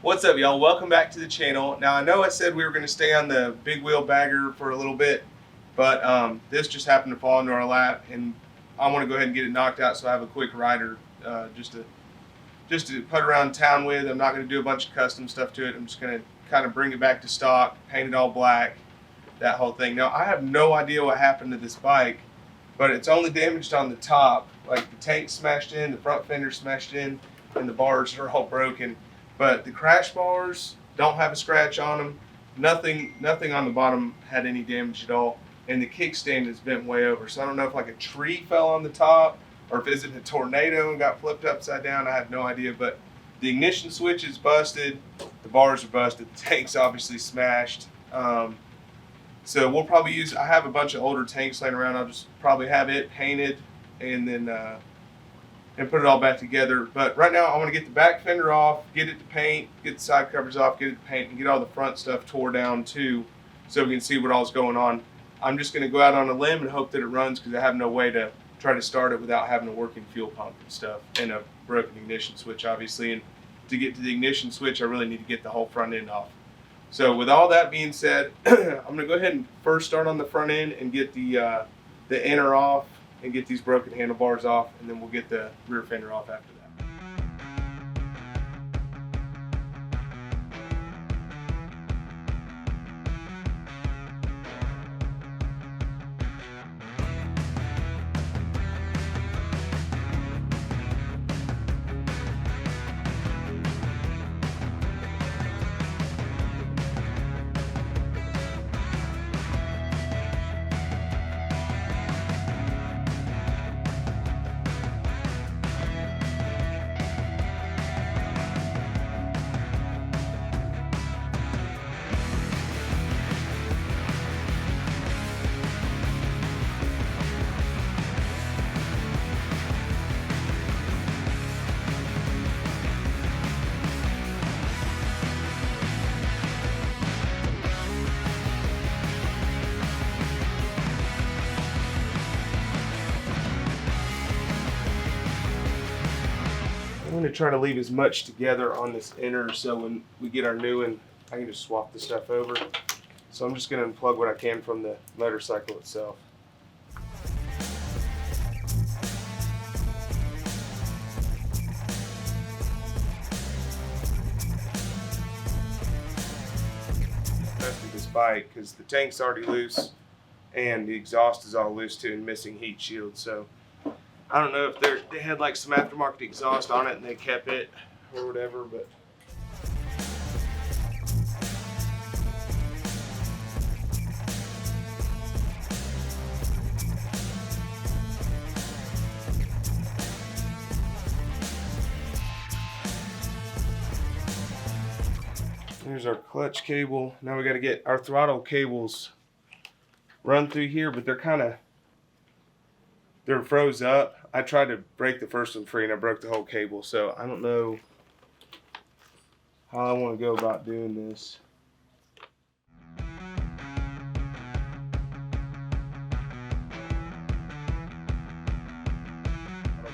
What's up, y'all? Welcome back to the channel. Now, I know I said we were going to stay on the big wheel bagger for a little bit, but this just happened to fall into our lap, and I want to go ahead and get it knocked out so I have a quick rider just to put around town with. I'm not going to do a bunch of custom stuff to it. I'm just going to kind of bring it back to stock, paint it all black, that whole thing. Now, I have no idea what happened to this bike, but it's only damaged on the top. Like the tank smashed in, the front fender smashed in, and the bars are all broken. But the crash bars don't have a scratch on them. Nothing on the bottom had any damage at all. And the kickstand is bent way over. So I don't know if like a tree fell on the top or if it's in a tornado and got flipped upside down. I have no idea. But the ignition switch is busted. The bars are busted. The tank's obviously smashed. So we'll probably use, I have a bunch of older tanks laying around. I'll just probably have it painted and then and put it all back together. But right now I want to get the back fender off, get it to paint, get the side covers off, get it to paint, and get all the front stuff tore down too so we can see what all's going on. I'm just going to go out on a limb and hope that it runs because I have no way to try to start it without having a working fuel pump and stuff and a broken ignition switch obviously. And to get to the ignition switch I really need to get the whole front end off. So with all that being said, I'm going to go ahead and first start on the front end and get the inner off and get these broken handlebars off, and then we'll get the rear fender off after that. I'm going to try to leave as much together on this inner so when we get our new one, I can just swap the stuff over. So I'm just going to unplug what I can from the motorcycle itself. Mess with this bike because the tank's already loose and the exhaust is all loose too and missing heat shield. So I don't know if they had like some aftermarket exhaust on it and they kept it or whatever, but here's our clutch cable. Now we got to get our throttle cables run through here, but they're froze up. I tried to break the first one free and I broke the whole cable, so I don't know how I want to go about doing this.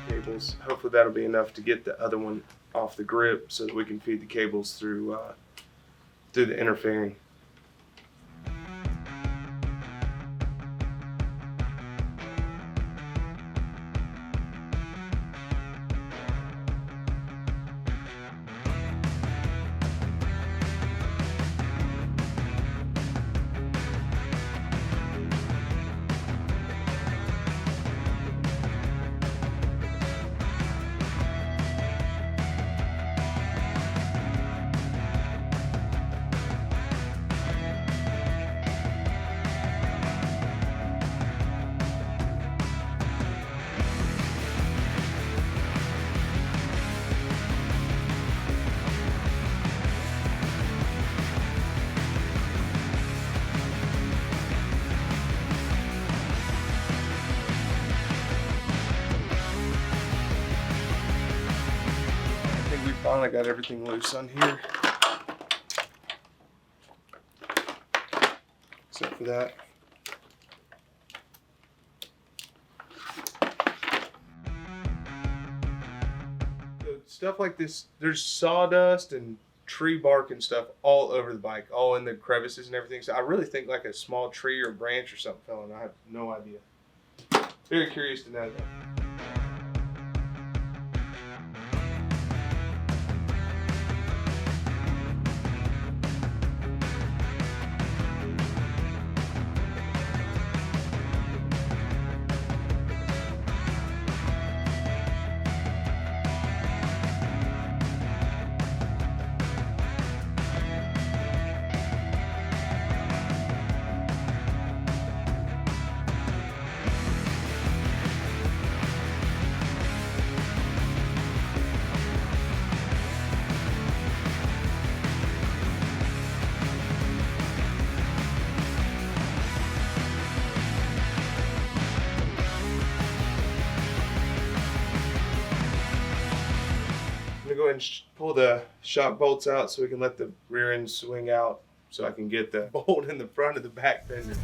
Cables. Hopefully that'll be enough to get the other one off the grip so that we can feed the cables through the inner fairing. Finally got everything loose on here, except for that. So stuff like this, there's sawdust and tree bark and stuff all over the bike, all in the crevices and everything. So I really think like a small tree or branch or something fell in. I have no idea. Very curious to know though. Go ahead and pull the shock bolts out so we can let the rear end swing out so I can get the bolt in the front of the back fender.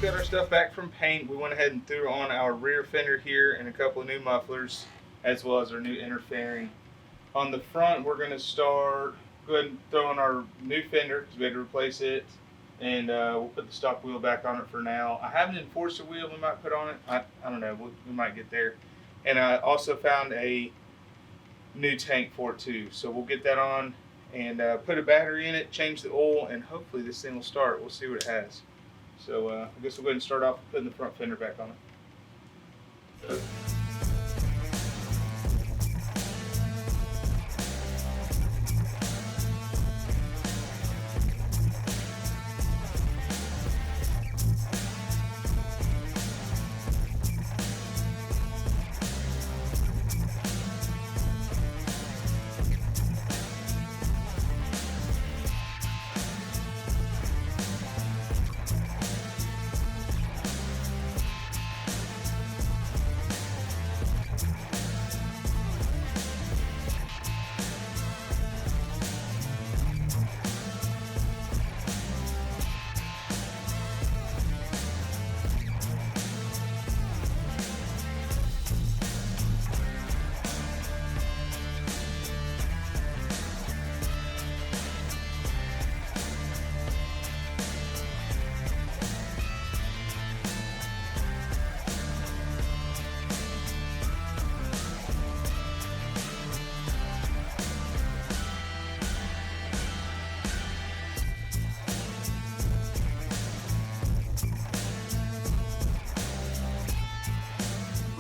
Got our stuff back from paint. We went ahead and threw on our rear fender here and a couple of new mufflers, as well as our new inner fairing. On the front, we're going to go ahead and throw on our new fender because we had to replace it, and we'll put the stock wheel back on it for now. I have an enforcer wheel we might put on it. I don't know. We might get there. And I also found a new tank for it too, so we'll get that on and put a battery in it, change the oil, and hopefully this thing will start. We'll see what it has. So I guess we'll go ahead and start off putting the front fender back on it.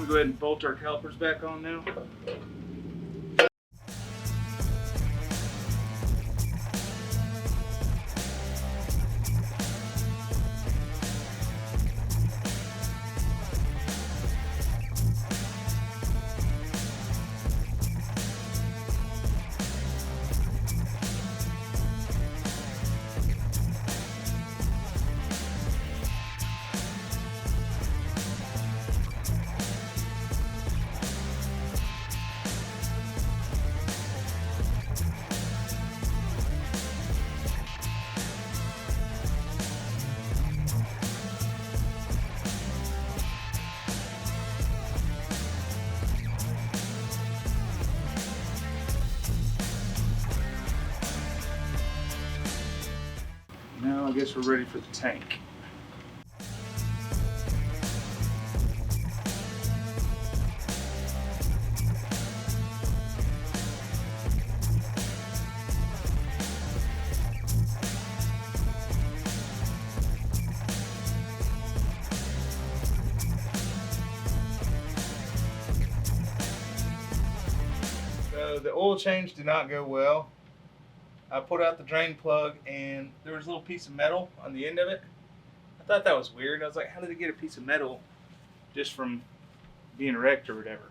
Go ahead and bolt our calipers back on now. I guess we're ready for the tank. So the oil change did not go well. I put out the drain plug and there was a little piece of metal on the end of it. I thought that was weird. I was like, how did it get a piece of metal just from being wrecked or whatever?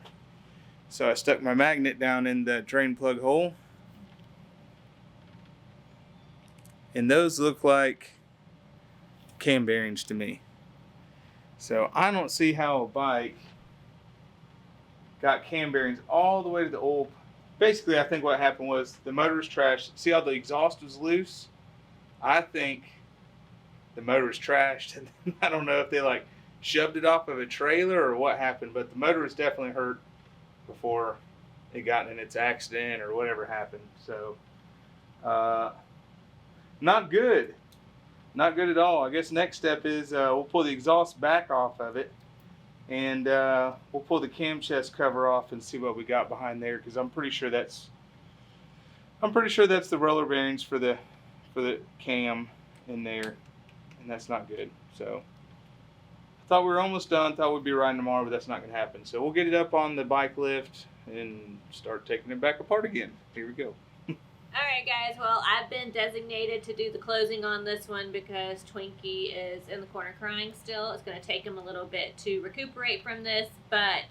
So I stuck my magnet down in the drain plug hole. And those look like cam bearings to me. So I don't see how a bike got cam bearings all the way to the oil. Basically, I think what happened was the motor was trashed. See how the exhaust was loose? I think the motor was trashed. And I don't know if they like shoved it off of a trailer or what happened, but the motor was definitely hurt before it got in its accident or whatever happened. So, not good. Not good at all. I guess next step is we'll pull the exhaust back off of it. And we'll pull the cam chest cover off and see what we got behind there, because I'm pretty sure that's the roller bearings for the cam in there, and that's not good. So I thought we were almost done. Thought we'd be riding tomorrow, but that's not going to happen. So we'll get it up on the bike lift and start taking it back apart again. Here we go. Alright guys, well I've been designated to do the closing on this one because Twinkie is in the corner crying still. It's going to take him a little bit to recuperate from this, but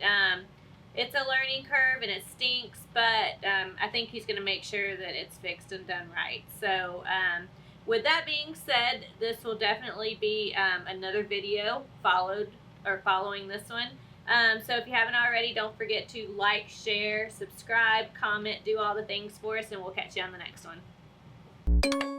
it's a learning curve and it stinks, but I think he's going to make sure that it's fixed and done right. So with that being said, this will definitely be another video following this one. So if you haven't already, don't forget to like, share, subscribe, comment, do all the things for us, and we'll catch you on the next one.